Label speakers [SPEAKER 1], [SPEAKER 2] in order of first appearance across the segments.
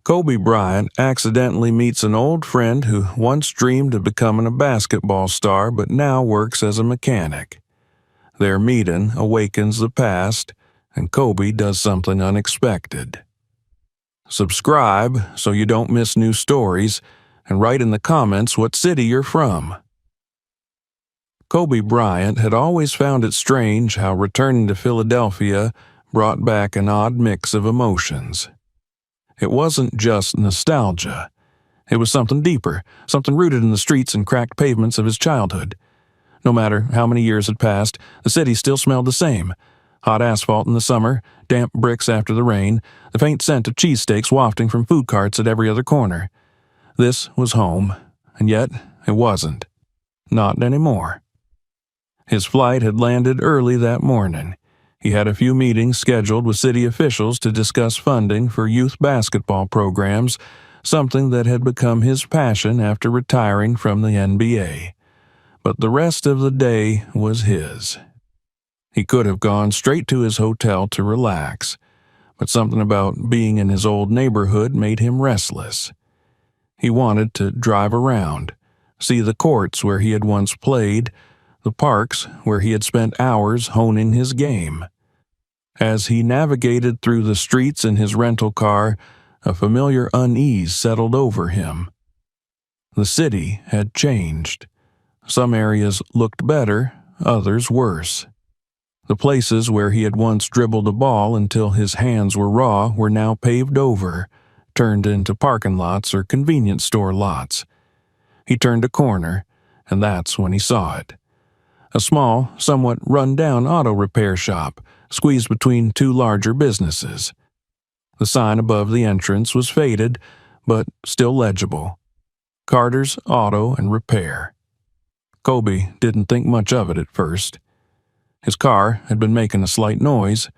[SPEAKER 1] Kobe Bryant accidentally meets an old friend who once dreamed of becoming a basketball star but now works as a mechanic. Their meeting awakens the past, and Kobe does something unexpected. Subscribe so you don't miss new stories, and write in the comments what city you're from. Kobe Bryant had always found it strange how returning to Philadelphia brought back an odd mix of emotions. It wasn't just nostalgia. It was something deeper, something rooted in the streets and cracked pavements of his childhood. No matter how many years had passed, the city still smelled the same. Hot asphalt in the summer, damp bricks after the rain, the faint scent of cheesesteaks wafting from food carts at every other corner. This was home, and yet it wasn't. Not anymore. His flight had landed early that morning. He had a few meetings scheduled with city officials to discuss funding for youth basketball programs, something that had become his passion after retiring from the NBA. But the rest of the day was his. He could have gone straight to his hotel to relax, but something about being in his old neighborhood made him restless. He wanted to drive around, see the courts where he had once played, the parks where he had spent hours honing his game. As he navigated through the streets in his rental car, a familiar unease settled over him. The city had changed. Some areas looked better, others worse. The places where he had once dribbled a ball until his hands were raw were now paved over, turned into parking lots or convenience store lots. He turned a corner, and that's when he saw it. A small, somewhat run-down auto repair shop, squeezed between two larger businesses. The sign above the entrance was faded, but still legible. Carter's Auto and Repair. Kobe didn't think much of it at first. His car had been making a slight noise,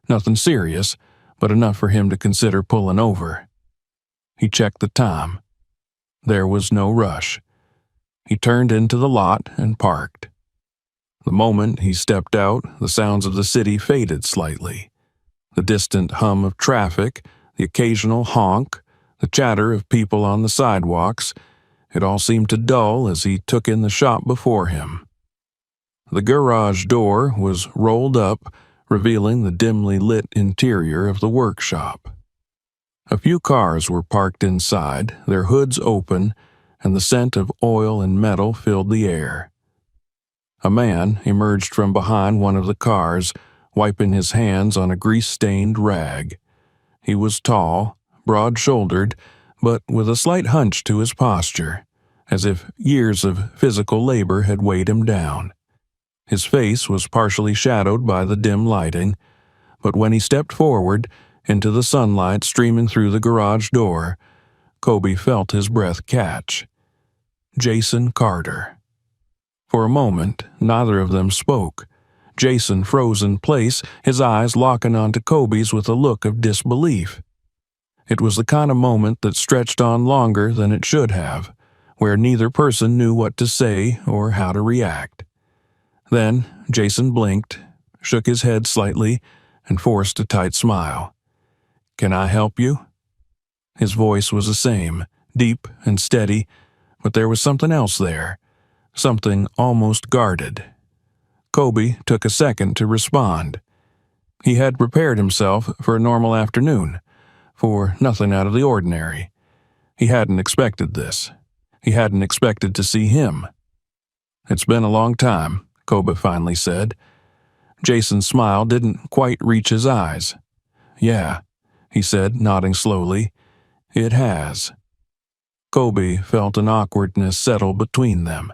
[SPEAKER 1] nothing serious, but enough for him to consider pulling over. He checked the time. There was no rush. He turned into the lot and parked. The moment he stepped out, the sounds of the city faded slightly. The distant hum of traffic, the occasional honk, the chatter of people on the sidewalks, it all seemed to dull as he took in the shop before him. The garage door was rolled up, revealing the dimly lit interior of the workshop. A few cars were parked inside, their hoods open, and the scent of oil and metal filled the air. A man emerged from behind one of the cars, wiping his hands on a grease-stained rag. He was tall, broad-shouldered, but with a slight hunch to his posture, as if years of physical labor had weighed him down. His face was partially shadowed by the dim lighting, but when he stepped forward into the sunlight streaming through the garage door, Kobe felt his breath catch. Jason Carter. For a moment, neither of them spoke. Jason froze in place, his eyes locking onto Kobe's with a look of disbelief. It was the kind of moment that stretched on longer than it should have, where neither person knew what to say or how to react. Then Jason blinked, shook his head slightly, and forced a tight smile. "Can I help you?" His voice was the same, deep and steady, but there was something else there. Something almost guarded. Kobe took a second to respond. He had prepared himself for a normal afternoon, for nothing out of the ordinary. He hadn't expected this. He hadn't expected to see him. "It's been a long time," Kobe finally said. Jason's smile didn't quite reach his eyes. "Yeah," he said, nodding slowly. "It has." Kobe felt an awkwardness settle between them.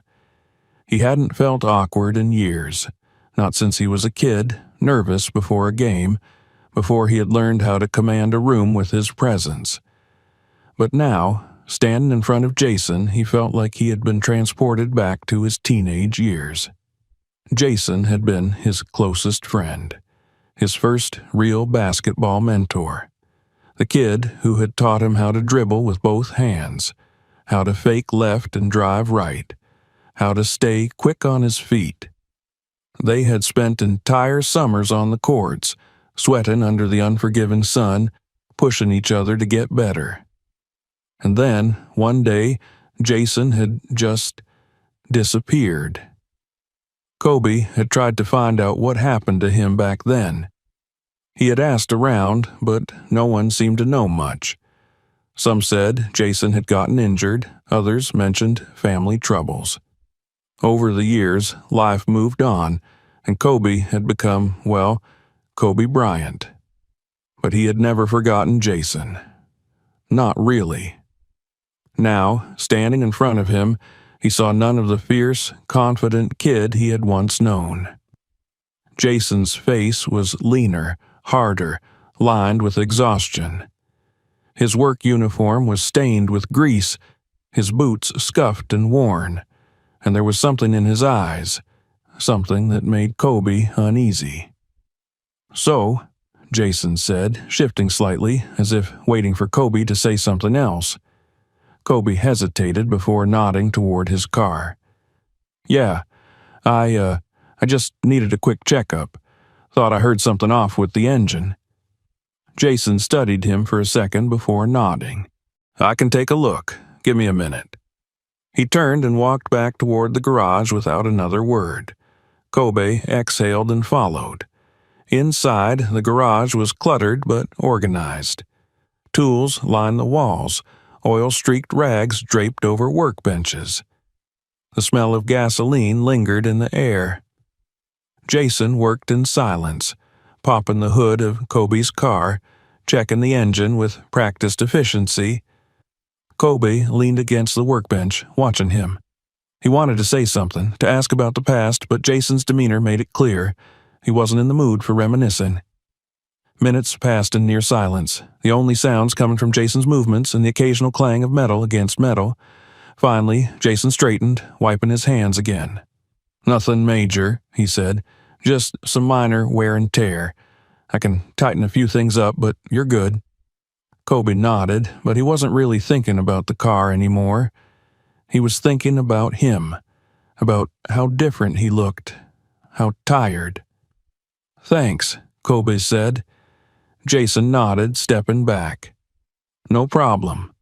[SPEAKER 1] He hadn't felt awkward in years, not since he was a kid, nervous before a game, before he had learned how to command a room with his presence. But now, standing in front of Jason, he felt like he had been transported back to his teenage years. Jason had been his closest friend, his first real basketball mentor, the kid who had taught him how to dribble with both hands, how to fake left and drive right, how to stay quick on his feet. They had spent entire summers on the courts, sweating under the unforgiving sun, pushing each other to get better. And then, one day, Jason had just disappeared. Kobe had tried to find out what happened to him back then. He had asked around, but no one seemed to know much. Some said Jason had gotten injured, others mentioned family troubles. Over the years, life moved on, and Kobe had become, well, Kobe Bryant. But he had never forgotten Jason. Not really. Now, standing in front of him, he saw none of the fierce, confident kid he had once known. Jason's face was leaner, harder, lined with exhaustion. His work uniform was stained with grease, his boots scuffed and worn, and there was something in his eyes, something that made Kobe uneasy. "So," Jason said, shifting slightly, as if waiting for Kobe to say something else. Kobe hesitated before nodding toward his car. "Yeah, I just needed a quick checkup. Thought I heard something off with the engine." Jason studied him for a second before nodding. "I can take a look. Give me a minute." He turned and walked back toward the garage without another word. Kobe exhaled and followed. Inside, the garage was cluttered but organized. Tools lined the walls, oil-streaked rags draped over workbenches. The smell of gasoline lingered in the air. Jason worked in silence, popping the hood of Kobe's car, checking the engine with practiced efficiency. Kobe leaned against the workbench, watching him. He wanted to say something, to ask about the past, but Jason's demeanor made it clear he wasn't in the mood for reminiscing. Minutes passed in near silence, the only sounds coming from Jason's movements and the occasional clang of metal against metal. Finally, Jason straightened, wiping his hands again. "Nothing major," he said. "Just some minor wear and tear. I can tighten a few things up, but you're good." Kobe nodded, but he wasn't really thinking about the car anymore. He was thinking about him, about how different he looked, how tired. "Thanks," Kobe said. Jason nodded, stepping back. "No problem."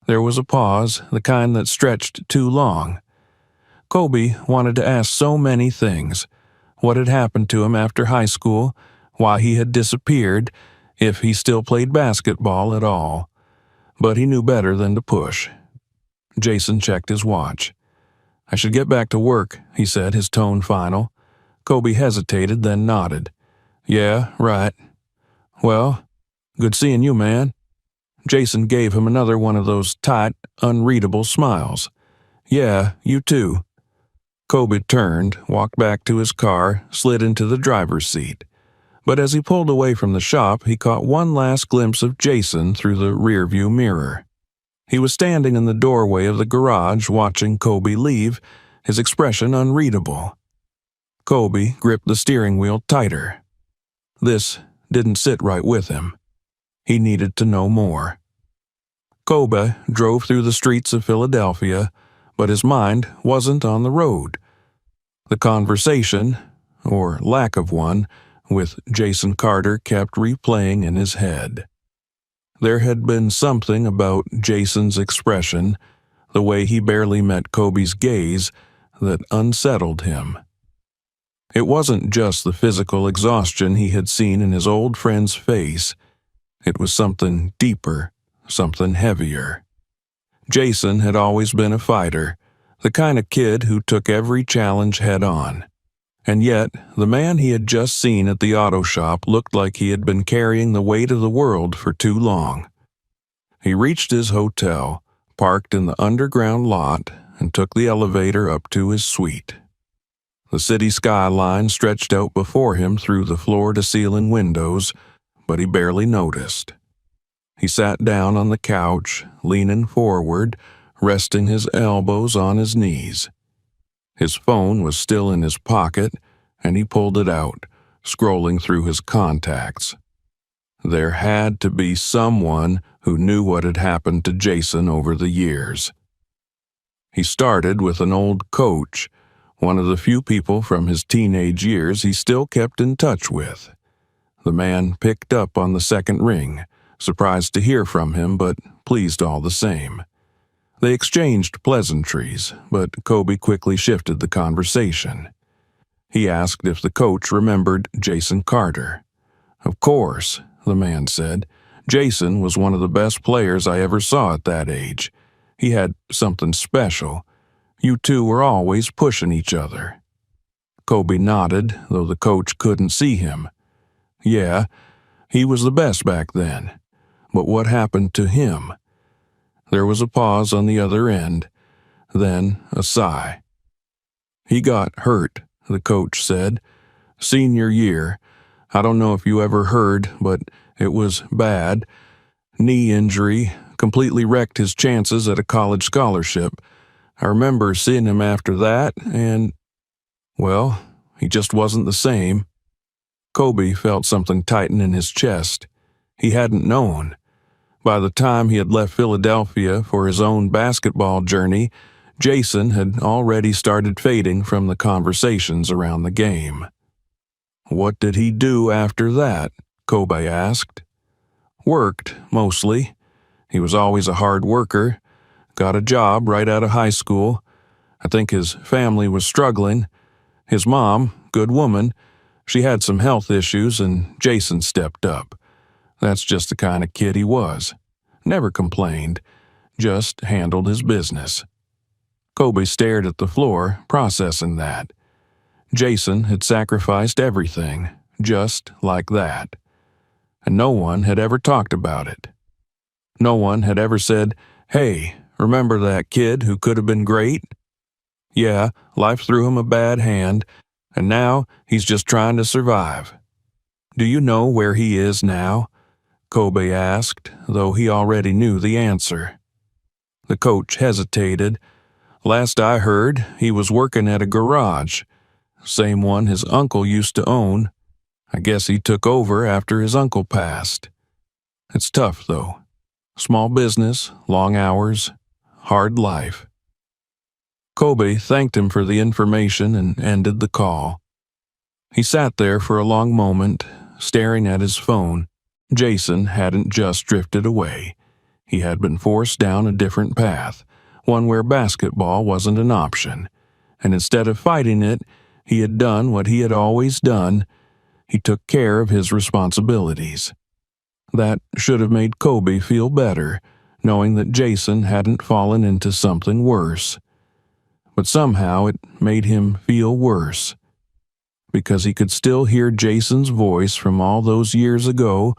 [SPEAKER 1] There was a pause, the kind that stretched too long. Kobe wanted to ask so many things. What had happened to him after high school, why he had disappeared, if he still played basketball at all. But he knew better than to push. Jason checked his watch. "I should get back to work," he said, his tone final. Kobe hesitated, then nodded. "Yeah, right. Well, good seeing you, man." Jason gave him another one of those tight, unreadable smiles. "Yeah, you too." Kobe turned, walked back to his car, slid into the driver's seat. But as he pulled away from the shop, he caught one last glimpse of Jason through the rearview mirror. He was standing in the doorway of the garage watching Kobe leave, his expression unreadable. Kobe gripped the steering wheel tighter. This didn't sit right with him. He needed to know more. Kobe drove through the streets of Philadelphia, but his mind wasn't on the road. The conversation, or lack of one, with Jason Carter kept replaying in his head. There had been something about Jason's expression, the way he barely met Kobe's gaze, that unsettled him. It wasn't just the physical exhaustion he had seen in his old friend's face. It was something deeper, something heavier. Jason had always been a fighter, the kind of kid who took every challenge head on. And yet, the man he had just seen at the auto shop looked like he had been carrying the weight of the world for too long. He reached his hotel, parked in the underground lot, and took the elevator up to his suite. The city skyline stretched out before him through the floor-to-ceiling windows, but he barely noticed. He sat down on the couch, leaning forward, resting his elbows on his knees. His phone was still in his pocket, and he pulled it out, scrolling through his contacts. There had to be someone who knew what had happened to Jason over the years. He started with an old coach, one of the few people from his teenage years he still kept in touch with. The man picked up on the second ring, surprised to hear from him, but pleased all the same. They exchanged pleasantries, but Kobe quickly shifted the conversation. He asked if the coach remembered Jason Carter. "Of course," the man said. "Jason was one of the best players I ever saw at that age. He had something special. You two were always pushing each other." Kobe nodded, though the coach couldn't see him. "Yeah, he was the best back then. But what happened to him?" There was a pause on the other end, then a sigh. "He got hurt," the coach said. "Senior year. I don't know if you ever heard, but it was bad. Knee injury, completely wrecked his chances at a college scholarship. I remember seeing him after that, and, well, he just wasn't the same." Kobe felt something tighten in his chest. He hadn't known. By the time he had left Philadelphia for his own basketball journey, Jason had already started fading from the conversations around the game. "What did he do after that?" Kobe asked. "Worked, mostly. He was always a hard worker. Got a job right out of high school. I think his family was struggling. His mom, good woman, she had some health issues and Jason stepped up. That's just the kind of kid he was. Never complained, just handled his business." Kobe stared at the floor, processing that. Jason had sacrificed everything, just like that. And no one had ever talked about it. No one had ever said, "Hey, remember that kid who could have been great? Yeah, life threw him a bad hand, and now he's just trying to survive." "Do you know where he is now?" Kobe asked, though he already knew the answer. The coach hesitated. "Last I heard, he was working at a garage. Same one his uncle used to own. I guess he took over after his uncle passed. It's tough, though. Small business, long hours, hard life." Kobe thanked him for the information and ended the call. He sat there for a long moment, staring at his phone. Jason hadn't just drifted away. He had been forced down a different path, one where basketball wasn't an option. And instead of fighting it, he had done what he had always done. He took care of his responsibilities. That should have made Kobe feel better, knowing that Jason hadn't fallen into something worse. But somehow it made him feel worse, because he could still hear Jason's voice from all those years ago,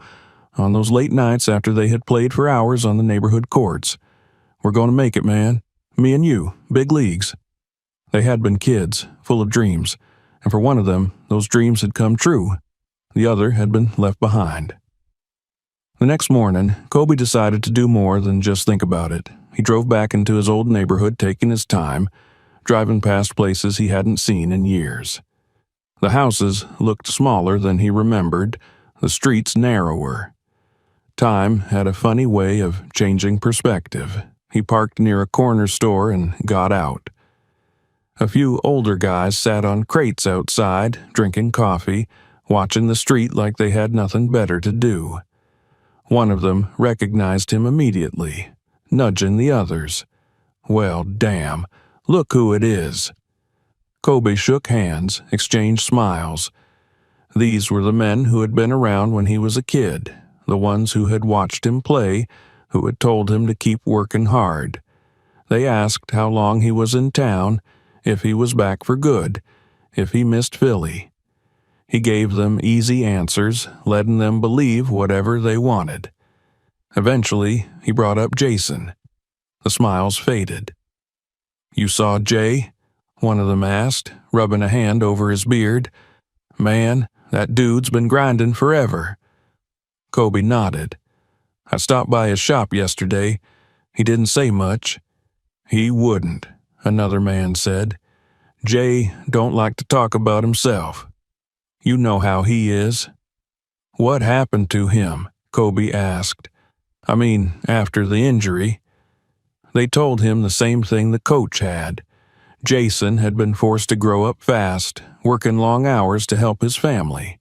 [SPEAKER 1] on those late nights after they had played for hours on the neighborhood courts. "We're going to make it, man. Me and you, big leagues." They had been kids, full of dreams, and for one of them, those dreams had come true. The other had been left behind. The next morning, Kobe decided to do more than just think about it. He drove back into his old neighborhood, taking his time, driving past places he hadn't seen in years. The houses looked smaller than he remembered, the streets narrower. Time had a funny way of changing perspective. He parked near a corner store and got out. A few older guys sat on crates outside, drinking coffee, watching the street like they had nothing better to do. One of them recognized him immediately, nudging the others. "Well, damn, look who it is." Kobe shook hands, exchanged smiles. These were the men who had been around when he was a kid, the ones who had watched him play, who had told him to keep working hard. They asked how long he was in town, if he was back for good, if he missed Philly. He gave them easy answers, letting them believe whatever they wanted. Eventually, he brought up Jason. The smiles faded. "You saw Jay?" one of them asked, rubbing a hand over his beard. "Man, that dude's been grinding forever." Kobe nodded. "I stopped by his shop yesterday. He didn't say much." "He wouldn't," another man said. "Jay don't like to talk about himself. You know how he is." "What happened to him?" Kobe asked. "I mean, after the injury." They told him the same thing the coach had. Jason had been forced to grow up fast, working long hours to help his family.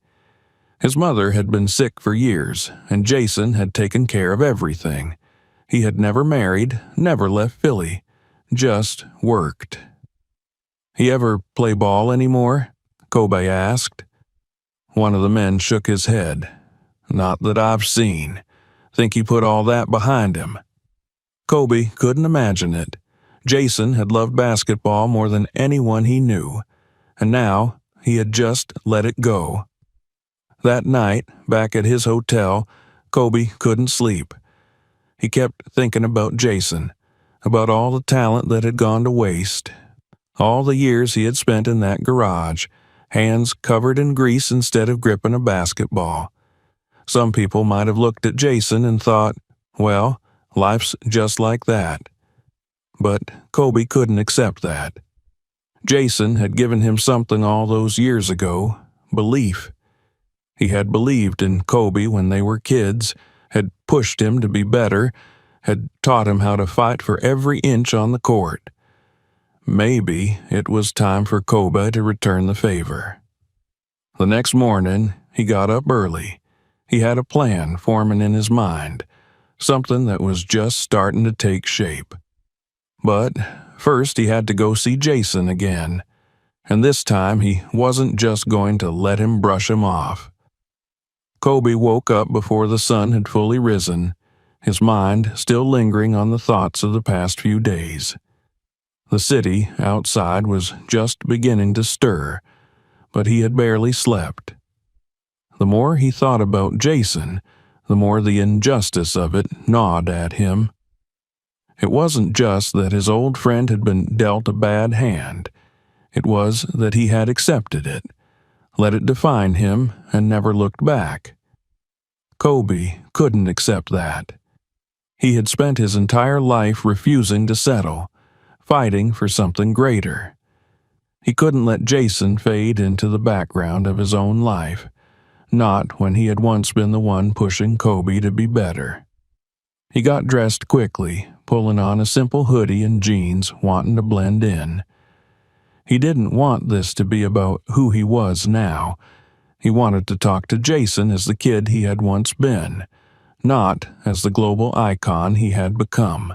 [SPEAKER 1] His mother had been sick for years, and Jason had taken care of everything. He had never married, never left Philly, just worked. "He ever play ball anymore?" Kobe asked. One of the men shook his head. "Not that I've seen. Think he put all that behind him." Kobe couldn't imagine it. Jason had loved basketball more than anyone he knew, and now he had just let it go. That night, back at his hotel, Kobe couldn't sleep. He kept thinking about Jason, about all the talent that had gone to waste, all the years he had spent in that garage, hands covered in grease instead of gripping a basketball. Some people might have looked at Jason and thought, well, life's just like that. But Kobe couldn't accept that. Jason had given him something all those years ago, belief. He had believed in Kobe when they were kids, had pushed him to be better, had taught him how to fight for every inch on the court. Maybe it was time for Kobe to return the favor. The next morning, he got up early. He had a plan forming in his mind, something that was just starting to take shape. But first he had to go see Jason again, and this time he wasn't just going to let him brush him off. Kobe woke up before the sun had fully risen, his mind still lingering on the thoughts of the past few days. The city outside was just beginning to stir, but he had barely slept. The more he thought about Jason, the more the injustice of it gnawed at him. It wasn't just that his old friend had been dealt a bad hand. It was that he had accepted it, let it define him, and never looked back. Kobe couldn't accept that. He had spent his entire life refusing to settle, fighting for something greater. He couldn't let Jason fade into the background of his own life, not when he had once been the one pushing Kobe to be better. He got dressed quickly, pulling on a simple hoodie and jeans, wanting to blend in. He didn't want this to be about who he was now. He wanted to talk to Jason as the kid he had once been, not as the global icon he had become.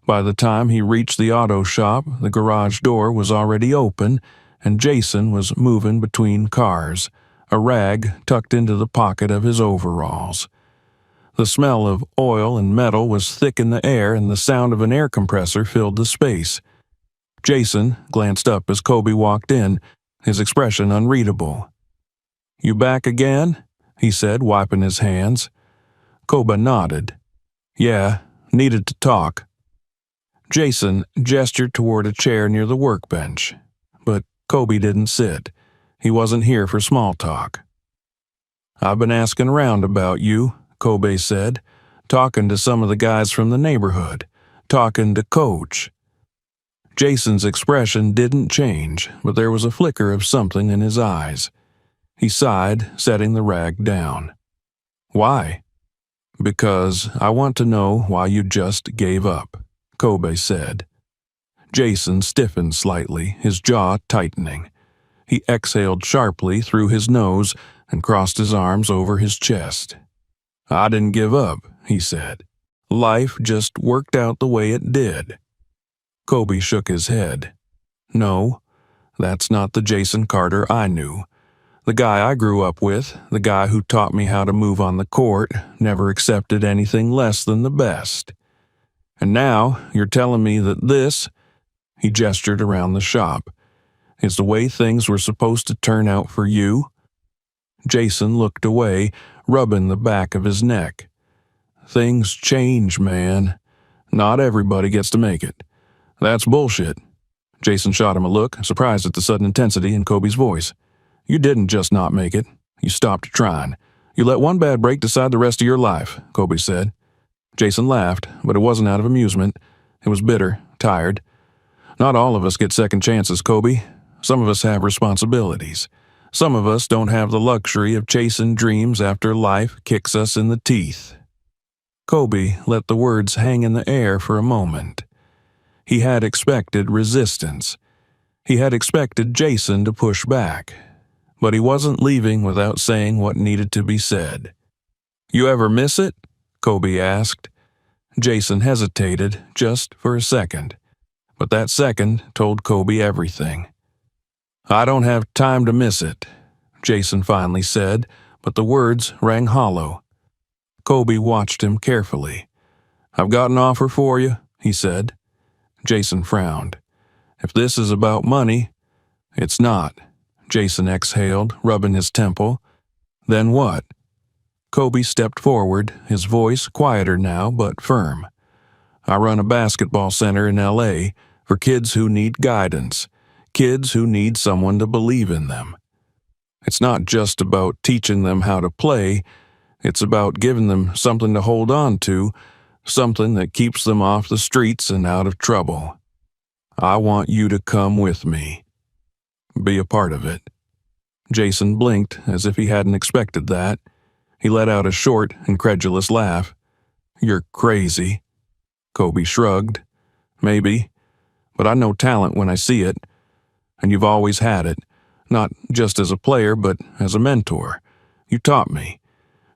[SPEAKER 1] By the time he reached the auto shop, the garage door was already open, and Jason was moving between cars, a rag tucked into the pocket of his overalls. The smell of oil and metal was thick in the air, and the sound of an air compressor filled the space. Jason glanced up as Kobe walked in, his expression unreadable. "You back again?" he said, wiping his hands. Kobe nodded. "Yeah, needed to talk." Jason gestured toward a chair near the workbench, but Kobe didn't sit. He wasn't here for small talk. "I've been asking around about you," Kobe said, "talking to some of the guys from the neighborhood, talking to Coach." Jason's expression didn't change, but there was a flicker of something in his eyes. He sighed, setting the rag down. "Why?" "Because I want to know why you just gave up," Kobe said. Jason stiffened slightly, his jaw tightening. He exhaled sharply through his nose and crossed his arms over his chest. "I didn't give up," he said. "Life just worked out the way it did." Kobe shook his head. "No, that's not the Jason Carter I knew. The guy I grew up with, the guy who taught me how to move on the court, never accepted anything less than the best. And now you're telling me that this," he gestured around the shop, "is the way things were supposed to turn out for you?" Jason looked away, rubbing the back of his neck. "Things change, man. Not everybody gets to make it. That's bullshit." Jason shot him a look, surprised at the sudden intensity in Kobe's voice. "You didn't just not make it. You stopped trying. You let one bad break decide the rest of your life," Kobe said. Jason laughed, but it wasn't out of amusement. It was bitter, tired. "Not all of us get second chances, Kobe. Some of us have responsibilities. Some of us don't have the luxury of chasing dreams after life kicks us in the teeth." Kobe let the words hang in the air for a moment. He had expected resistance. He had expected Jason to push back. but he wasn't leaving without saying what needed to be said. "You ever miss it?" Kobe asked. Jason hesitated just for a second, but that second told Kobe everything. "I don't have time to miss it," Jason finally said, but the words rang hollow. Kobe watched him carefully. "I've got an offer for you," he said. Jason frowned. "If this is about money—" "It's not," Jason exhaled, rubbing his temple. "Then what?" Kobe stepped forward, his voice quieter now but firm. "I run a basketball center in L.A. for kids who need guidance, kids who need someone to believe in them. It's not just about teaching them how to play, it's about giving them something to hold on to, something that keeps them off the streets and out of trouble. I want you to come with me. Be a part of it." Jason blinked as if he hadn't expected that. He let out a short, incredulous laugh. "You're crazy." Kobe shrugged. "Maybe, but I know talent when I see it. And you've always had it, not just as a player, but as a mentor. You taught me.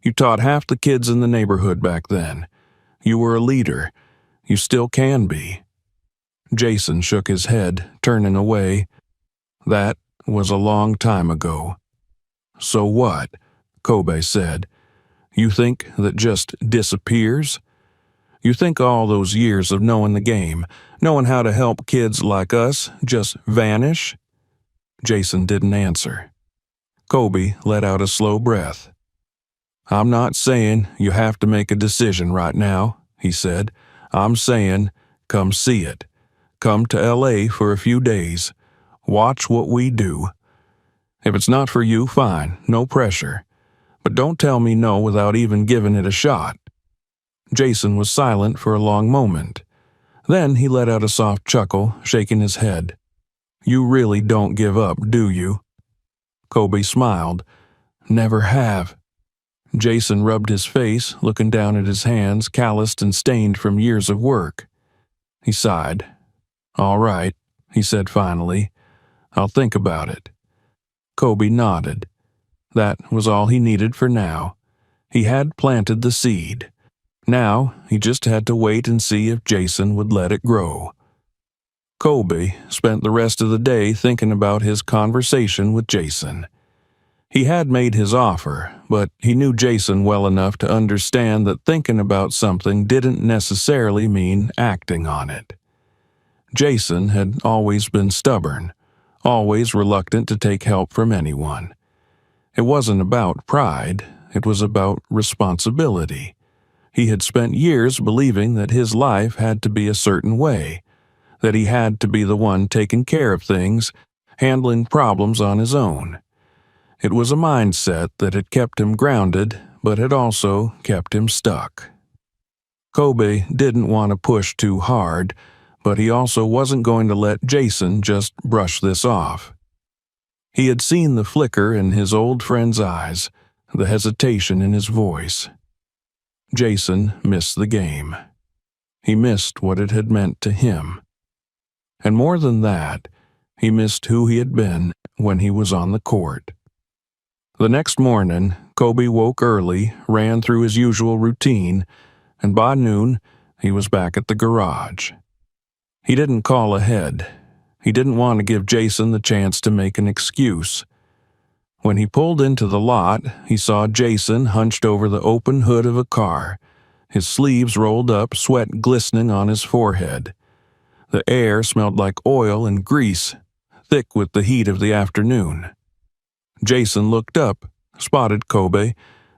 [SPEAKER 1] You taught half the kids in the neighborhood back then. You were a leader. You still can be." Jason shook his head, turning away. "That was a long time ago." "So what?" Kobe said. "You think that just disappears? You think all those years of knowing the game, knowing how to help kids like us, just vanish?" Jason didn't answer. Kobe let out a slow breath. "I'm not saying you have to make a decision right now," he said. "I'm saying, come see it. Come to L.A. for a few days. Watch what we do. If it's not for you, fine, no pressure. But don't tell me no without even giving it a shot." Jason was silent for a long moment. Then he let out a soft chuckle, shaking his head. "You really don't give up, do you?" Kobe smiled. "Never have." Jason rubbed his face, looking down at his hands, calloused and stained from years of work. He sighed. "All right," he said finally. "I'll think about it." Kobe nodded. That was all he needed for now. He had planted the seed. Now he just had to wait and see if Jason would let it grow. Kobe spent the rest of the day thinking about his conversation with Jason. He had made his offer, but he knew Jason well enough to understand that thinking about something didn't necessarily mean acting on it. Jason had always been stubborn, always reluctant to take help from anyone. It wasn't about pride, it was about responsibility. He had spent years believing that his life had to be a certain way, that he had to be the one taking care of things, handling problems on his own. It was a mindset that had kept him grounded, but had also kept him stuck. Kobe didn't want to push too hard, but he also wasn't going to let Jason just brush this off. He had seen the flicker in his old friend's eyes, the hesitation in his voice. Jason missed the game. He missed what it had meant to him. And more than that, he missed who he had been when he was on the court. The next morning, Kobe woke early, ran through his usual routine, and by noon, he was back at the garage. He didn't call ahead. He didn't want to give Jason the chance to make an excuse. When he pulled into the lot, he saw Jason hunched over the open hood of a car, his sleeves rolled up, sweat glistening on his forehead. The air smelled like oil and grease, thick with the heat of the afternoon. Jason looked up, spotted Kobe,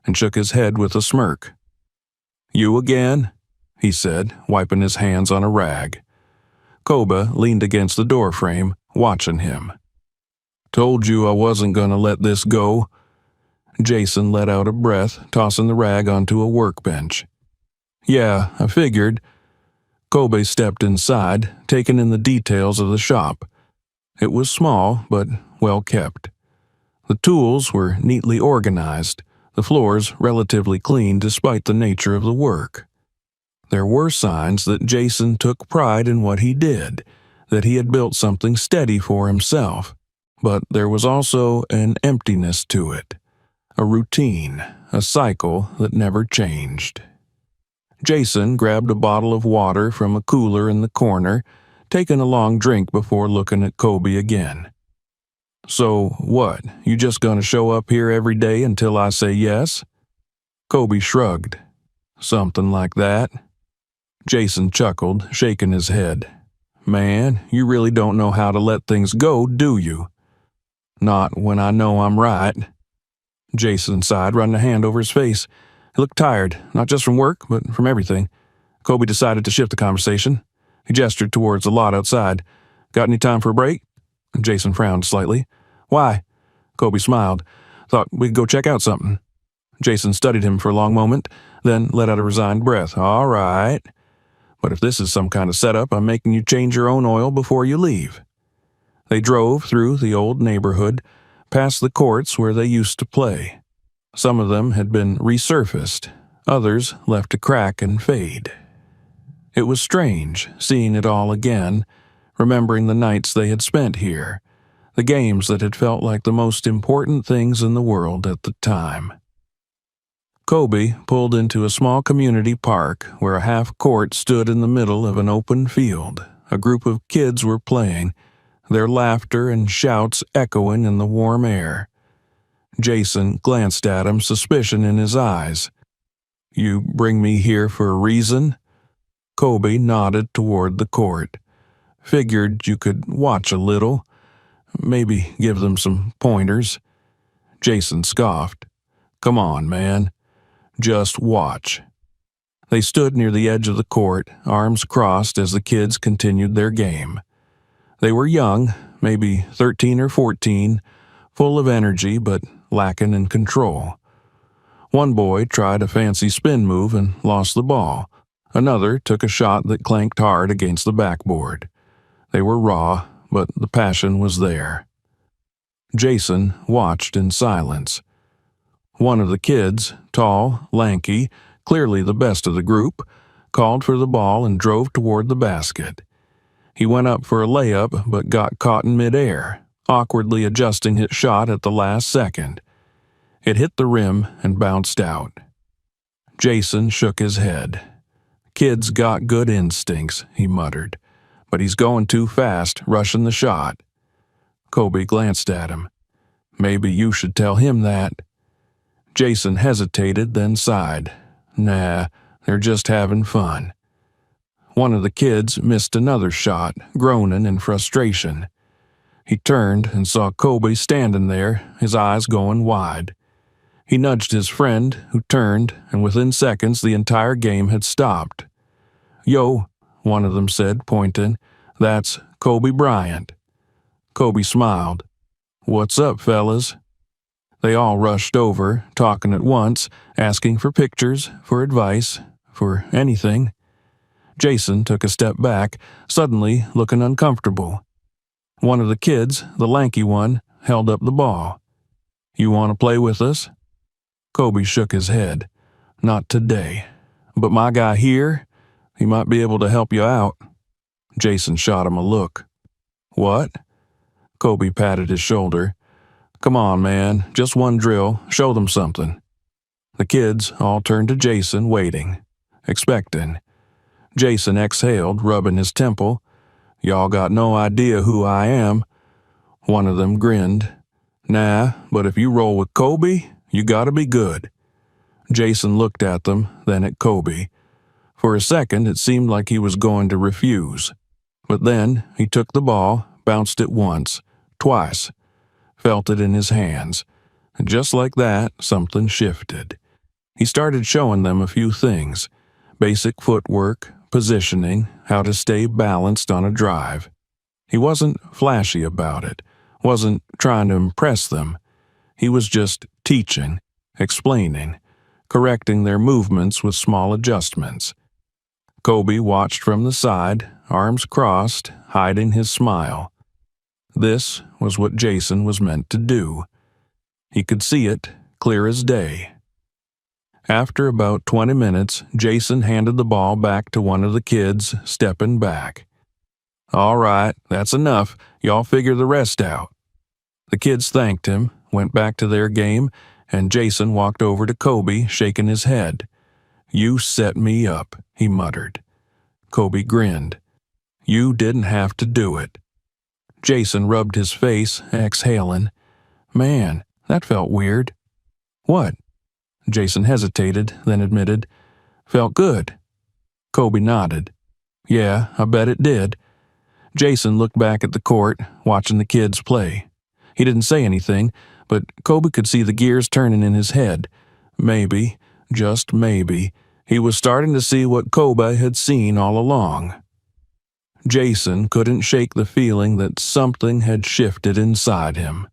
[SPEAKER 1] and shook his head with a smirk. "You again?" he said, wiping his hands on a rag. Kobe leaned against the doorframe, watching him. "Told you I wasn't going to let this go." Jason let out a breath, tossing the rag onto a workbench. "Yeah, I figured." Kobe stepped inside, taking in the details of the shop. It was small, but well kept. The tools were neatly organized, the floors relatively clean despite the nature of the work. There were signs that Jason took pride in what he did, that he had built something steady for himself, But there was also an emptiness to it, a routine, a cycle that never changed. Jason grabbed a bottle of water from a cooler in the corner, taking a long drink before looking at Kobe again. "So what, you just gonna show up here every day until I say yes?" Kobe shrugged. "Something like that." Jason chuckled, shaking his head. "Man, you really don't know how to let things go, do you?" "Not when I know I'm right." Jason sighed, running a hand over his face. He looked tired, not just from work, but from everything. Kobe decided to shift the conversation. He gestured towards the lot outside. "Got any time for a break?" Jason frowned slightly. "Why?" Kobe smiled. "Thought we could go check out something." Jason studied him for a long moment, then let out a resigned breath. "All right. But if this is some kind of setup, I'm making you change your own oil before you leave." They drove through the old neighborhood, past the courts where they used to play. Some of them had been resurfaced, others left to crack and fade. It was strange, seeing it all again, remembering the nights they had spent here, the games that had felt like the most important things in the world at the time. Kobe pulled into a small community park where a half-court stood in the middle of an open field. A group of kids were playing, their laughter and shouts echoing in the warm air. Jason glanced at him, suspicion in his eyes. "You bring me here for a reason?" Kobe nodded toward the court. "Figured you could watch a little, maybe give them some pointers." Jason scoffed. "Come on, man. Just watch." They stood near the edge of the court, arms crossed as the kids continued their game. They were young, maybe 13 or 14, full of energy but lacking in control. One boy tried a fancy spin move and lost the ball. Another took a shot that clanked hard against the backboard. They were raw, but the passion was there. Jason watched in silence. One of the kids, tall, lanky, clearly the best of the group, called for the ball and drove toward the basket. He went up for a layup but got caught in midair, awkwardly adjusting his shot at the last second. It hit the rim and bounced out. Jason shook his head. "Kid's got good instincts," he muttered, "but he's going too fast, rushing the shot." Kobe glanced at him. "Maybe you should tell him that." Jason hesitated, then sighed. "Nah, they're just having fun." One of the kids missed another shot, groaning in frustration. He turned and saw Kobe standing there, his eyes going wide. He nudged his friend, who turned, and within seconds the entire game had stopped. "Yo," one of them said, pointing, "that's Kobe Bryant." Kobe smiled. "What's up, fellas?" They all rushed over, talking at once, asking for pictures, for advice, for anything. Jason took a step back, suddenly looking uncomfortable. One of the kids, the lanky one, held up the ball. "You want to play with us?" Kobe shook his head. "Not today. But my guy here, he might be able to help you out." Jason shot him a look. "What?" Kobe patted his shoulder. "Come on, man, just one drill, show them something." The kids all turned to Jason, waiting, expecting. Jason exhaled, rubbing his temple. "Y'all got no idea who I am." One of them grinned. "Nah, but if you roll with Kobe, you gotta be good." Jason looked at them, then at Kobe. For a second, it seemed like he was going to refuse. But then he took the ball, bounced it once, twice, felt it in his hands. And just like that, something shifted. He started showing them a few things: basic footwork, positioning, how to stay balanced on a drive. He wasn't flashy about it, wasn't trying to impress them. He was just teaching, explaining, correcting their movements with small adjustments. Kobe watched from the side, arms crossed, hiding his smile. This was what Jason was meant to do. He could see it, clear as day. After about 20 minutes, Jason handed the ball back to one of the kids, stepping back. "All right, that's enough. Y'all figure the rest out." The kids thanked him, went back to their game, and Jason walked over to Kobe, shaking his head. "You set me up," he muttered. Kobe grinned. "You didn't have to do it." Jason rubbed his face, exhaling. "Man, that felt weird." "What?" Jason hesitated, then admitted. "Felt good." Kobe nodded. "Yeah, I bet it did." Jason looked back at the court, watching the kids play. He didn't say anything, but Kobe could see the gears turning in his head. Maybe, just maybe, he was starting to see what Kobe had seen all along. Jason couldn't shake the feeling that something had shifted inside him.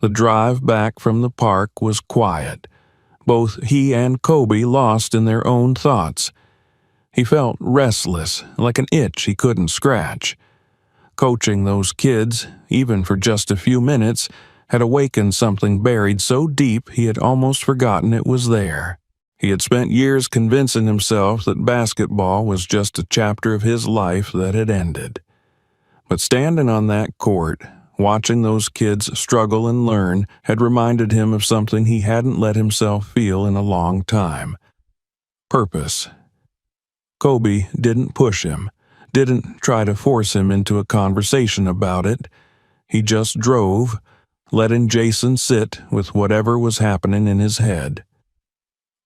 [SPEAKER 1] The drive back from the park was quiet. Both he and Kobe lost in their own thoughts. He felt restless, like an itch he couldn't scratch. Coaching those kids, even for just a few minutes, had awakened something buried so deep he had almost forgotten it was there. He had spent years convincing himself that basketball was just a chapter of his life that had ended. But standing on that court, watching those kids struggle and learn, had reminded him of something he hadn't let himself feel in a long time. Purpose. Kobe didn't push him, didn't try to force him into a conversation about it. He just drove, letting Jason sit with whatever was happening in his head.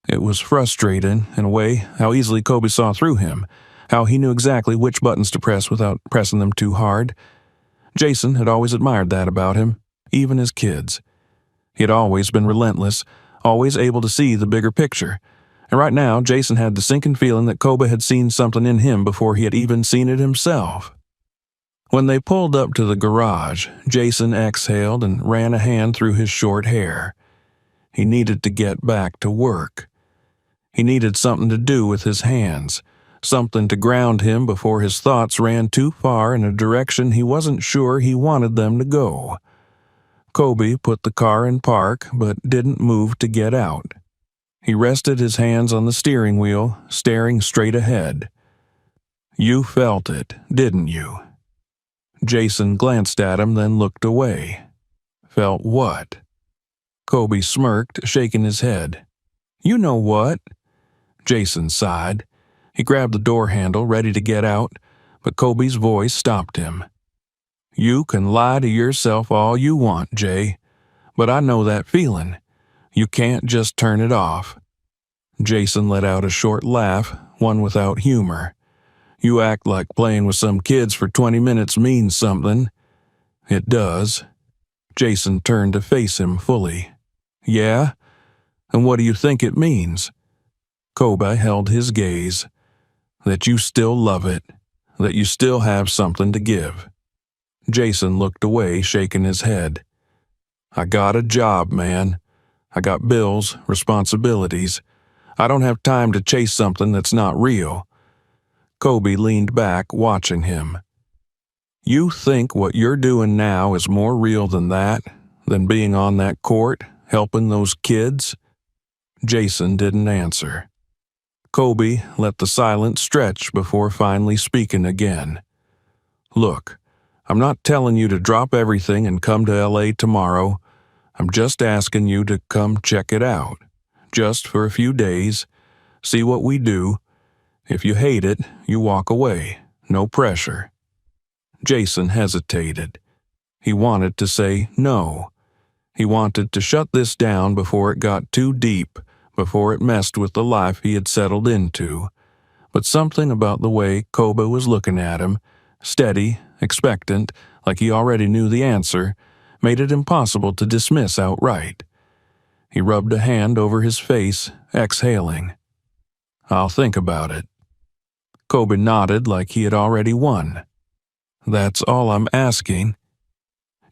[SPEAKER 1] It was frustrating, in a way, how easily Kobe saw through him, how he knew exactly which buttons to press without pressing them too hard. Jason had always admired that about him, even as kids. He had always been relentless, always able to see the bigger picture. And right now, Jason had the sinking feeling that Kobe had seen something in him before he had even seen it himself. When they pulled up to the garage, Jason exhaled and ran a hand through his short hair. He needed to get back to work. He needed something to do with his hands, something to ground him before his thoughts ran too far in a direction he wasn't sure he wanted them to go. Kobe put the car in park, but didn't move to get out. He rested his hands on the steering wheel, staring straight ahead. "You felt it, didn't you?" Jason glanced at him, then looked away. "Felt what?" Kobe smirked, shaking his head. "You know what?" Jason sighed. He grabbed the door handle, ready to get out, but Kobe's voice stopped him. "You can lie to yourself all you want, Jay, but I know that feeling. You can't just turn it off." Jason let out a short laugh, one without humor. "You act like playing with some kids for 20 minutes means something." "It does." Jason turned to face him fully. "Yeah? And what do you think it means?" Kobe held his gaze. "That you still love it, that you still have something to give." Jason looked away, shaking his head. "I got a job, man. I got bills, responsibilities. I don't have time to chase something that's not real." Kobe leaned back, watching him. "You think what you're doing now is more real than that, than being on that court, helping those kids?" Jason didn't answer. Kobe let the silence stretch before finally speaking again. "Look, I'm not telling you to drop everything and come to LA tomorrow. I'm just asking you to come check it out. Just for a few days. See what we do. If you hate it, you walk away. No pressure." Jason hesitated. He wanted to say no. He wanted to shut this down before it got too deep, before it messed with the life he had settled into. But something about the way Kobe was looking at him, steady, expectant, like he already knew the answer, made it impossible to dismiss outright. He rubbed a hand over his face, exhaling. "I'll think about it." Kobe nodded like he had already won. "That's all I'm asking."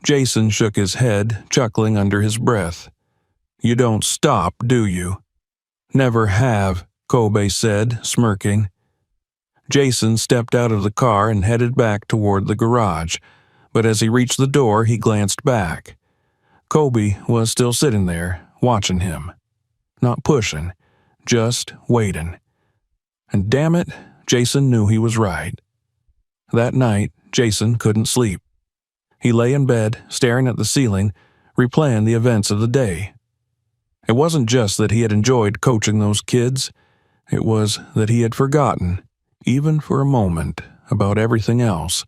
[SPEAKER 1] Jason shook his head, chuckling under his breath. "You don't stop, do you?" "Never have," Kobe said, smirking. Jason stepped out of the car and headed back toward the garage, but as he reached the door, he glanced back. Kobe was still sitting there, watching him. Not pushing, just waiting. And damn it, Jason knew he was right. That night, Jason couldn't sleep. He lay in bed, staring at the ceiling, replaying the events of the day. It wasn't just that he had enjoyed coaching those kids. It was that he had forgotten, even for a moment, about everything else.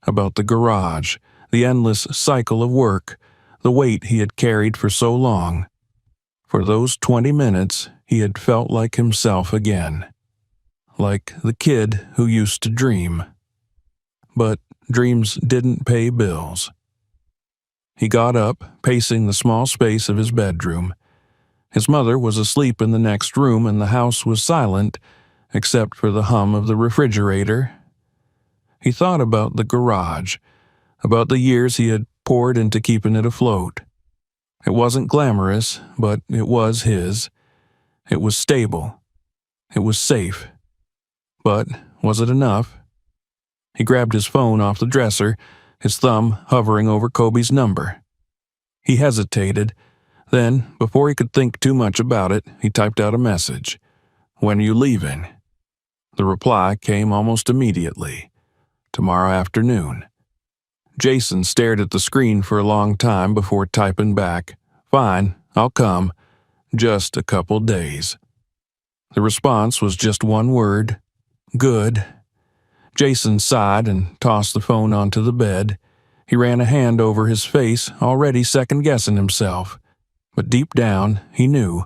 [SPEAKER 1] About the garage, the endless cycle of work, the weight he had carried for so long. For those 20 minutes, he had felt like himself again. Like the kid who used to dream. But dreams didn't pay bills. He got up, pacing the small space of his bedroom. His mother was asleep in the next room and the house was silent, except for the hum of the refrigerator. He thought about the garage, about the years he had poured into keeping it afloat. It wasn't glamorous, but it was his. It was stable. It was safe. But was it enough? He grabbed his phone off the dresser, his thumb hovering over Kobe's number. He hesitated. Then, before he could think too much about it, he typed out a message. "When are you leaving?" The reply came almost immediately. "Tomorrow afternoon." Jason stared at the screen for a long time before typing back, "Fine, I'll come. Just a couple days." The response was just one word, "Good." Jason sighed and tossed the phone onto the bed. He ran a hand over his face, already second-guessing himself. But deep down, he knew.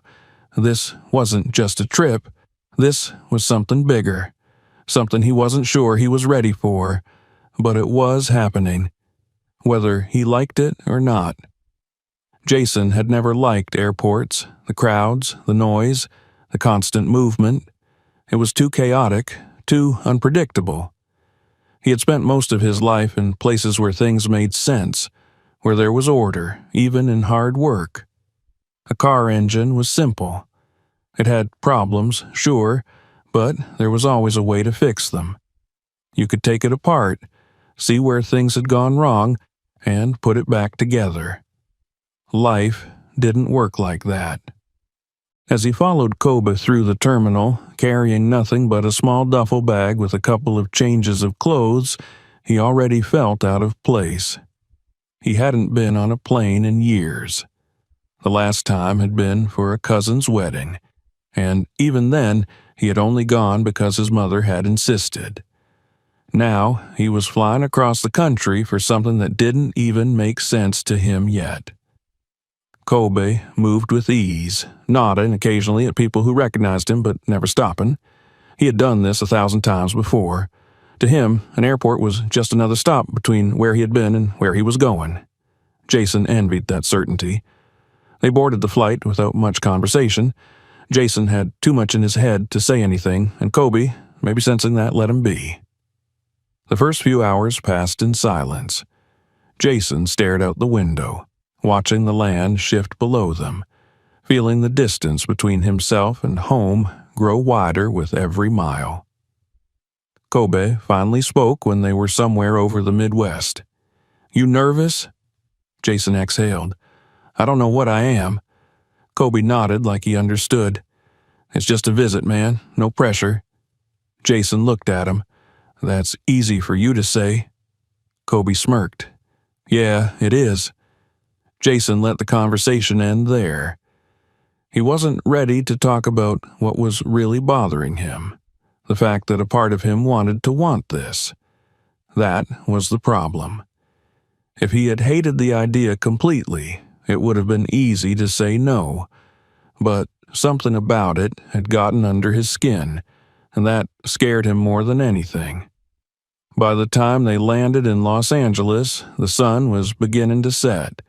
[SPEAKER 1] This wasn't just a trip. This was something bigger. Something he wasn't sure he was ready for. But it was happening. Whether he liked it or not. Jason had never liked airports, the crowds, the noise, the constant movement. It was too chaotic, too unpredictable. He had spent most of his life in places where things made sense, where there was order, even in hard work. A car engine was simple. It had problems, sure, but there was always a way to fix them. You could take it apart, see where things had gone wrong, and put it back together. Life didn't work like that. As he followed Kobe through the terminal, carrying nothing but a small duffel bag with a couple of changes of clothes, he already felt out of place. He hadn't been on a plane in years. The last time had been for a cousin's wedding, and even then he had only gone because his mother had insisted. Now he was flying across the country for something that didn't even make sense to him yet. Kobe moved with ease, nodding occasionally at people who recognized him but never stopping. He had done this 1,000 times before. To him, an airport was just another stop between where he had been and where he was going. Jason envied that certainty. They boarded the flight without much conversation. Jason had too much in his head to say anything, and Kobe, maybe sensing that, let him be. The first few hours passed in silence. Jason stared out the window, watching the land shift below them, feeling the distance between himself and home grow wider with every mile. Kobe finally spoke when they were somewhere over the Midwest. "You nervous?" Jason exhaled. "I don't know what I am." Kobe nodded like he understood. "It's just a visit, man. No pressure." Jason looked at him. "That's easy for you to say." Kobe smirked. "Yeah, it is." Jason let the conversation end there. He wasn't ready to talk about what was really bothering him. The fact that a part of him wanted to want this. That was the problem. If he had hated the idea completely, it would have been easy to say no. But something about it had gotten under his skin, and that scared him more than anything. By the time they landed in Los Angeles, the sun was beginning to set,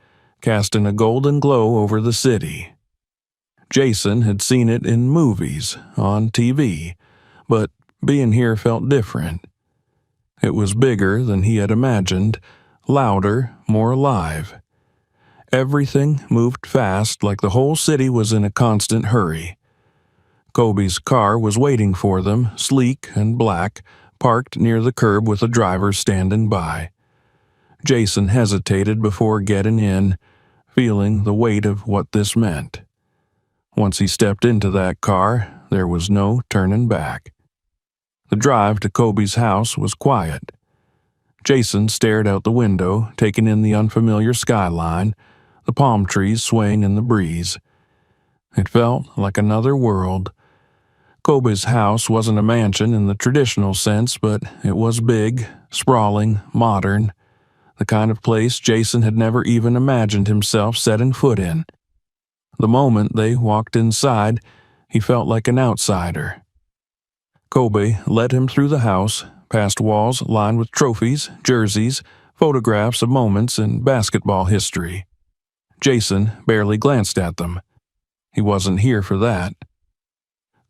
[SPEAKER 1] casting a golden glow over the city. Jason had seen it in movies, on TV, but being here felt different. It was bigger than he had imagined, louder, more alive. Everything moved fast, like the whole city was in a constant hurry. Kobe's car was waiting for them, sleek and black, parked near the curb with a driver standing by. Jason hesitated before getting in, feeling the weight of what this meant. Once he stepped into that car, there was no turning back. The drive to Kobe's house was quiet. Jason stared out the window, taking in the unfamiliar skyline, the palm trees swaying in the breeze. It felt like another world. Kobe's house wasn't a mansion in the traditional sense, but it was big, sprawling, modern, the kind of place Jason had never even imagined himself setting foot in. The moment they walked inside, he felt like an outsider. Kobe led him through the house, past walls lined with trophies, jerseys, photographs of moments in basketball history. Jason barely glanced at them. He wasn't here for that.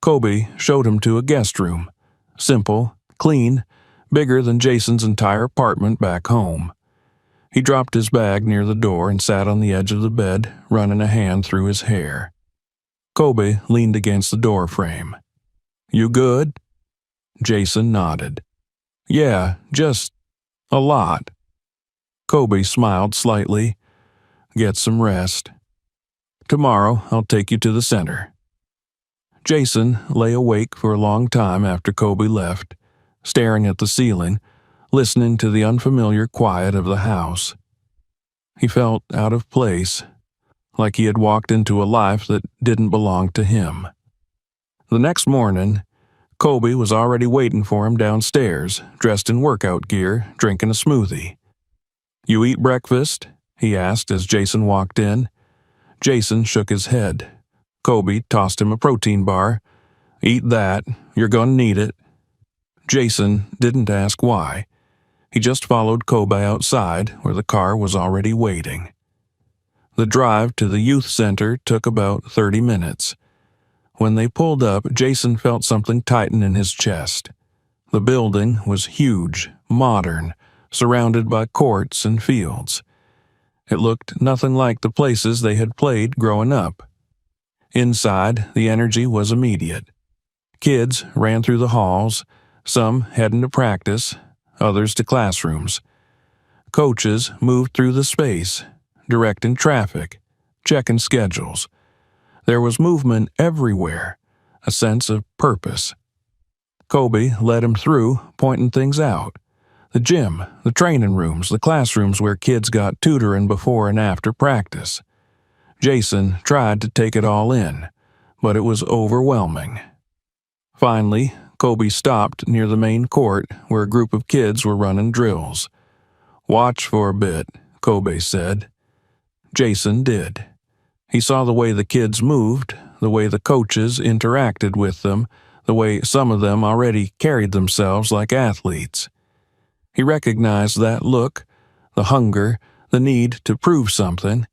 [SPEAKER 1] Kobe showed him to a guest room. Simple, clean, bigger than Jason's entire apartment back home. He dropped his bag near the door and sat on the edge of the bed, running a hand through his hair. Kobe leaned against the door frame. "You good?" Jason nodded. "Yeah, just a lot." Kobe smiled slightly. "Get some rest. Tomorrow I'll take you to the center." Jason lay awake for a long time after Kobe left, staring at the ceiling, listening to the unfamiliar quiet of the house. He felt out of place, like he had walked into a life that didn't belong to him. The next morning, Kobe was already waiting for him downstairs, dressed in workout gear, drinking a smoothie. "You eat breakfast?" he asked as Jason walked in. Jason shook his head. Kobe tossed him a protein bar. "Eat that. You're going to need it." Jason didn't ask why. He just followed Kobe outside, where the car was already waiting. The drive to the youth center took about 30 minutes. When they pulled up, Jason felt something tighten in his chest. The building was huge, modern, surrounded by courts and fields. It looked nothing like the places they had played growing up. Inside, the energy was immediate. Kids ran through the halls, some heading to practice, others to classrooms. Coaches moved through the space, directing traffic, checking schedules. There was movement everywhere, a sense of purpose. Kobe led him through, pointing things out. The gym, the training rooms, the classrooms where kids got tutoring before and after practice. Jason tried to take it all in, but it was overwhelming. Finally, Kobe stopped near the main court where a group of kids were running drills. "Watch for a bit," Kobe said. Jason did. He saw the way the kids moved, the way the coaches interacted with them, the way some of them already carried themselves like athletes. He recognized that look, the hunger, the need to prove something.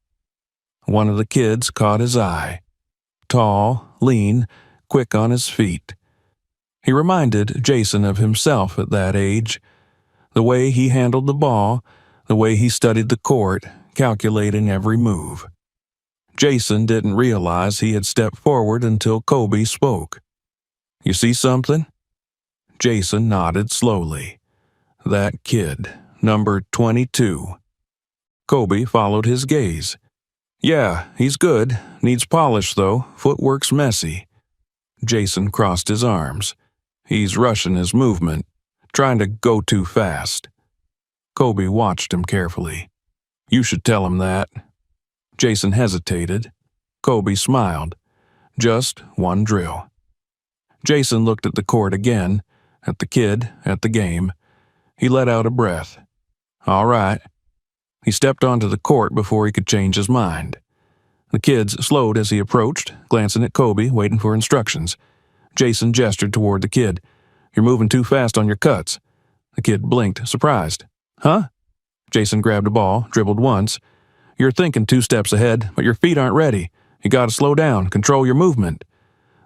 [SPEAKER 1] One of the kids caught his eye. Tall, lean, quick on his feet. He reminded Jason of himself at that age. The way he handled the ball, the way he studied the court, calculating every move. Jason didn't realize he had stepped forward until Kobe spoke. "You see something?" Jason nodded slowly. "That kid, number 22. Kobe followed his gaze. "Yeah, he's good. Needs polish, though. Footwork's messy." Jason crossed his arms. "He's rushing his movement, trying to go too fast." Kobe watched him carefully. "You should tell him that." Jason hesitated. Kobe smiled. "Just one drill." Jason looked at the court again, at the kid, at the game. He let out a breath. "All right." He stepped onto the court before he could change his mind. The kids slowed as he approached, glancing at Kobe, waiting for instructions. Jason gestured toward the kid. "You're moving too fast on your cuts." The kid blinked, surprised. "Huh?" Jason grabbed a ball, dribbled once. "You're thinking 2 steps ahead, but your feet aren't ready. You gotta slow down, control your movement."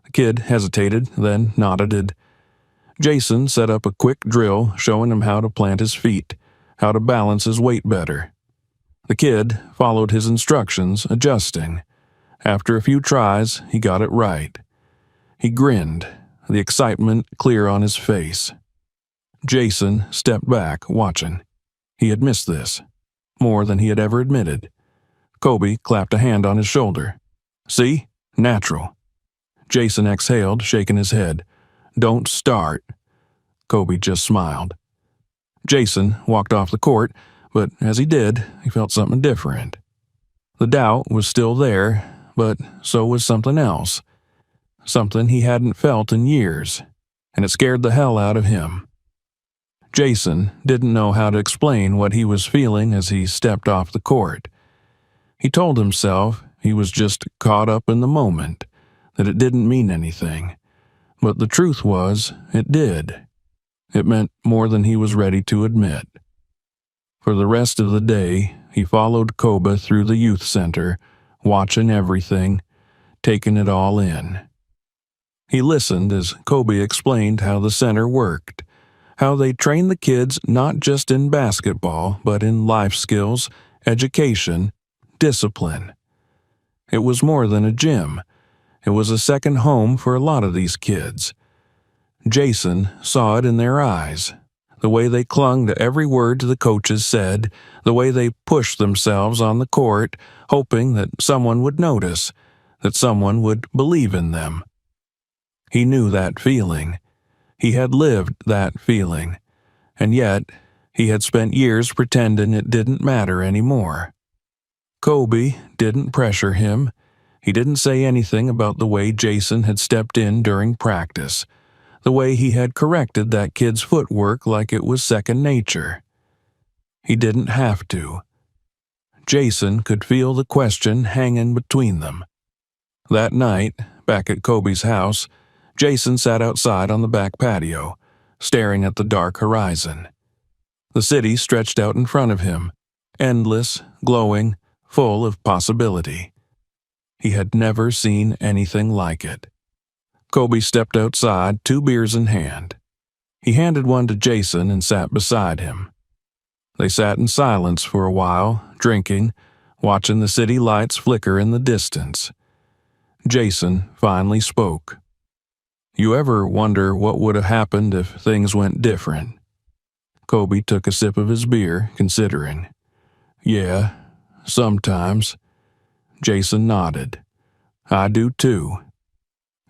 [SPEAKER 1] The kid hesitated, then nodded. Jason set up a quick drill, showing him how to plant his feet, how to balance his weight better. The kid followed his instructions, adjusting. After a few tries, he got it right. He grinned, the excitement clear on his face. Jason stepped back, watching. He had missed this, more than he had ever admitted. Kobe clapped a hand on his shoulder. "See? Natural." Jason exhaled, shaking his head. "Don't start." Kobe just smiled. Jason walked off the court, but as he did, he felt something different. The doubt was still there, but so was something else. Something he hadn't felt in years, and it scared the hell out of him. Jason didn't know how to explain what he was feeling as he stepped off the court. He told himself he was just caught up in the moment, that it didn't mean anything. But the truth was, it did. It meant more than he was ready to admit. For the rest of the day, he followed Koba through the youth center, watching everything, taking it all in. He listened as Kobe explained how the center worked, how they trained the kids not just in basketball, but in life skills, education, discipline. It was more than a gym. It was a second home for a lot of these kids. Jason saw it in their eyes, the way they clung to every word the coaches said, the way they pushed themselves on the court, hoping that someone would notice, that someone would believe in them. He knew that feeling. He had lived that feeling, and yet he had spent years pretending it didn't matter anymore. Kobe didn't pressure him. He didn't say anything about the way Jason had stepped in during practice, the way he had corrected that kid's footwork like it was second nature. He didn't have to. Jason could feel the question hanging between them. That night, back at Kobe's house, Jason sat outside on the back patio, staring at the dark horizon. The city stretched out in front of him, endless, glowing, full of possibility. He had never seen anything like it. Kobe stepped outside, 2 beers in hand. He handed one to Jason and sat beside him. They sat in silence for a while, drinking, watching the city lights flicker in the distance. Jason finally spoke. "You ever wonder what would have happened if things went different?" Kobe took a sip of his beer, considering. "Yeah, sometimes." Jason nodded. "I do too."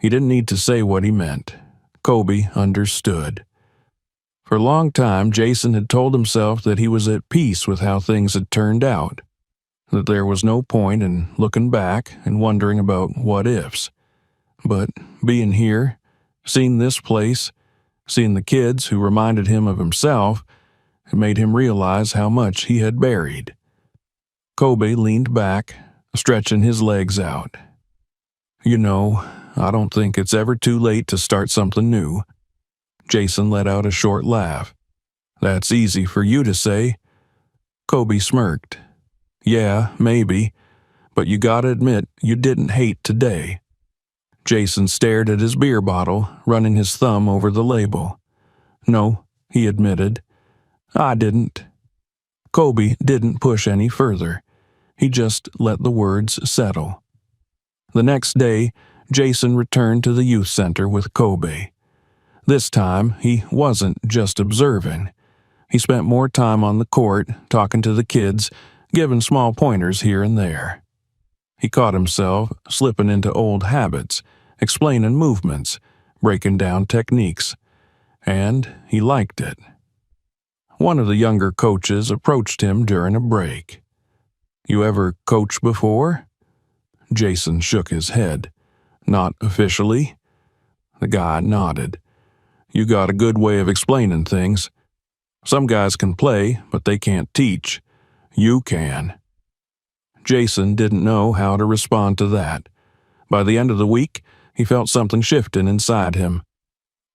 [SPEAKER 1] He didn't need to say what he meant. Kobe understood. For a long time, Jason had told himself that he was at peace with how things had turned out, that there was no point in looking back and wondering about what-ifs. But being here, seeing this place, seeing the kids who reminded him of himself, it made him realize how much he had buried. Kobe leaned back, stretching his legs out. "You know, I don't think it's ever too late to start something new." Jason let out a short laugh. "That's easy for you to say." Kobe smirked. "Yeah, maybe, but you gotta admit you didn't hate today." Jason stared at his beer bottle, running his thumb over the label. "No," he admitted. "I didn't." Kobe didn't push any further. He just let the words settle. The next day, Jason returned to the youth center with Kobe. This time, he wasn't just observing. He spent more time on the court, talking to the kids, giving small pointers here and there. He caught himself slipping into old habits, explaining movements, breaking down techniques, and he liked it. One of the younger coaches approached him during a break. "You ever coached before?" Jason shook his head. "Not officially." The guy nodded. "You got a good way of explaining things. Some guys can play, but they can't teach. You can." Jason didn't know how to respond to that. By the end of the week, he felt something shifting inside him.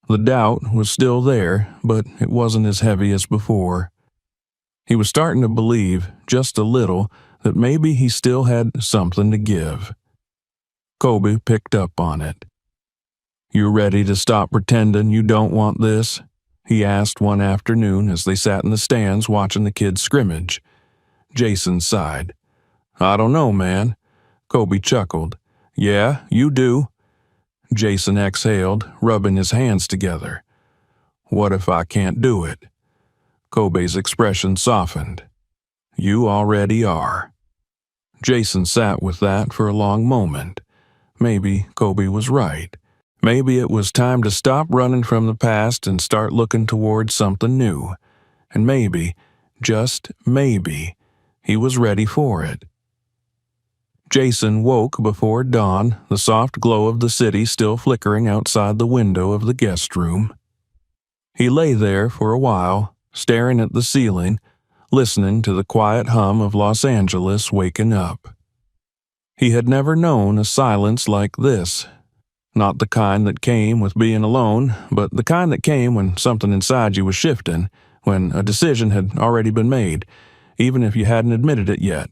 [SPEAKER 1] The doubt was still there, but it wasn't as heavy as before. He was starting to believe, just a little, that maybe he still had something to give. Kobe picked up on it. "You ready to stop pretending you don't want this?" he asked one afternoon as they sat in the stands watching the kids scrimmage. Jason sighed. "I don't know, man." Kobe chuckled. "Yeah, you do." Jason exhaled, rubbing his hands together. "What if I can't do it?" Kobe's expression softened. "You already are." Jason sat with that for a long moment. Maybe Kobe was right. Maybe it was time to stop running from the past and start looking towards something new. And maybe, just maybe, he was ready for it. Jason woke before dawn, the soft glow of the city still flickering outside the window of the guest room. He lay there for a while, staring at the ceiling, listening to the quiet hum of Los Angeles waking up. He had never known a silence like this. Not the kind that came with being alone, but the kind that came when something inside you was shifting, when a decision had already been made, even if you hadn't admitted it yet.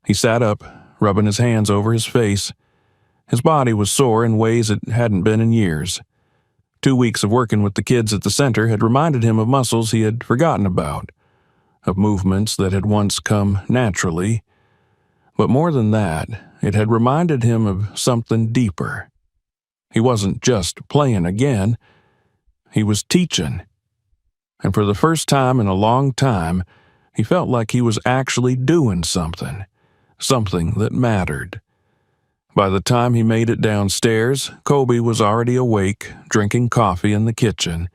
[SPEAKER 1] He sat up, rubbing his hands over his face. His body was sore in ways it hadn't been in years. 2 weeks of working with the kids at the center had reminded him of muscles he had forgotten about, of movements that had once come naturally. But more than that, it had reminded him of something deeper. He wasn't just playing again, he was teaching. And for the first time in a long time, he felt like he was actually doing something that mattered. By the time he made it downstairs, Kobe was already awake, drinking coffee in the kitchen.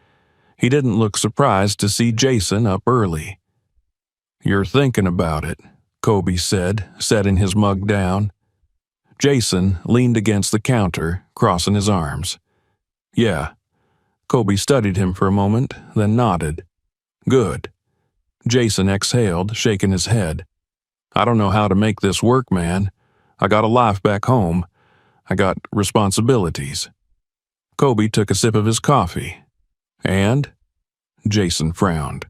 [SPEAKER 1] He didn't look surprised to see Jason up early. "You're thinking about it," Kobe said, setting his mug down. Jason leaned against the counter, crossing his arms. "Yeah." Kobe studied him for a moment, then nodded. "Good." Jason exhaled, shaking his head. "I don't know how to make this work, man. I got a life back home. I got responsibilities." Kobe took a sip of his coffee. "And?" Jason frowned.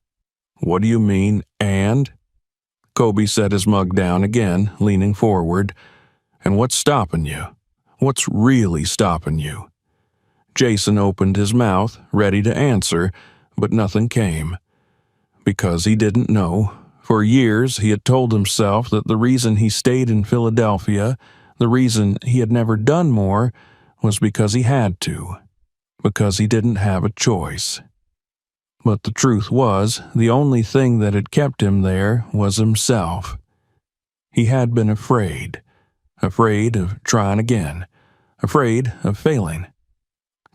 [SPEAKER 1] "What do you mean, and?" Kobe set his mug down again, leaning forward. "And what's stopping you? What's really stopping you?" Jason opened his mouth, ready to answer, but nothing came. Because he didn't know. For years, he had told himself that the reason he stayed in Philadelphia, the reason he had never done more, was because he had to, because he didn't have a choice. But the truth was, the only thing that had kept him there was himself. He had been afraid of trying again, afraid of failing.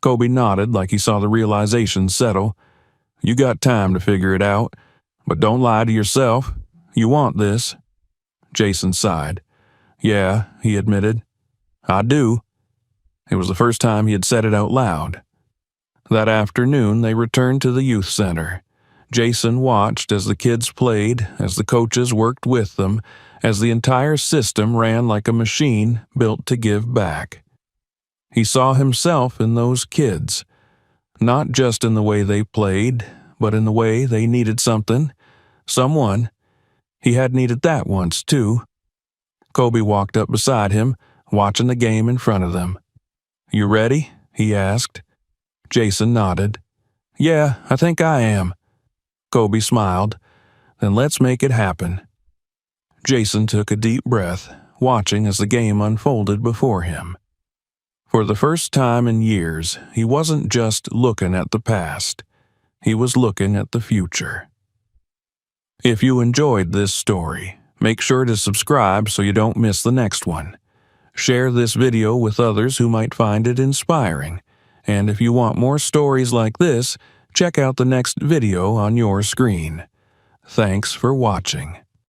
[SPEAKER 1] Kobe nodded like he saw the realization settle. "You got time to figure it out. But don't lie to yourself. You want this." Jason sighed. "Yeah," he admitted. "I do." It was the first time he had said it out loud. That afternoon, they returned to the youth center. Jason watched as the kids played, as the coaches worked with them, as the entire system ran like a machine built to give back. He saw himself in those kids, not just in the way they played, but in the way they needed something. Someone. He had needed that once, too. Kobe walked up beside him, watching the game in front of them. "You ready?" he asked. Jason nodded. "Yeah, I think I am." Kobe smiled. "Then let's make it happen." Jason took a deep breath, watching as the game unfolded before him. For the first time in years, he wasn't just looking at the past. He was looking at the future. If you enjoyed this story, make sure to subscribe so you don't miss the next one. Share this video with others who might find it inspiring. And if you want more stories like this, check out the next video on your screen. Thanks for watching.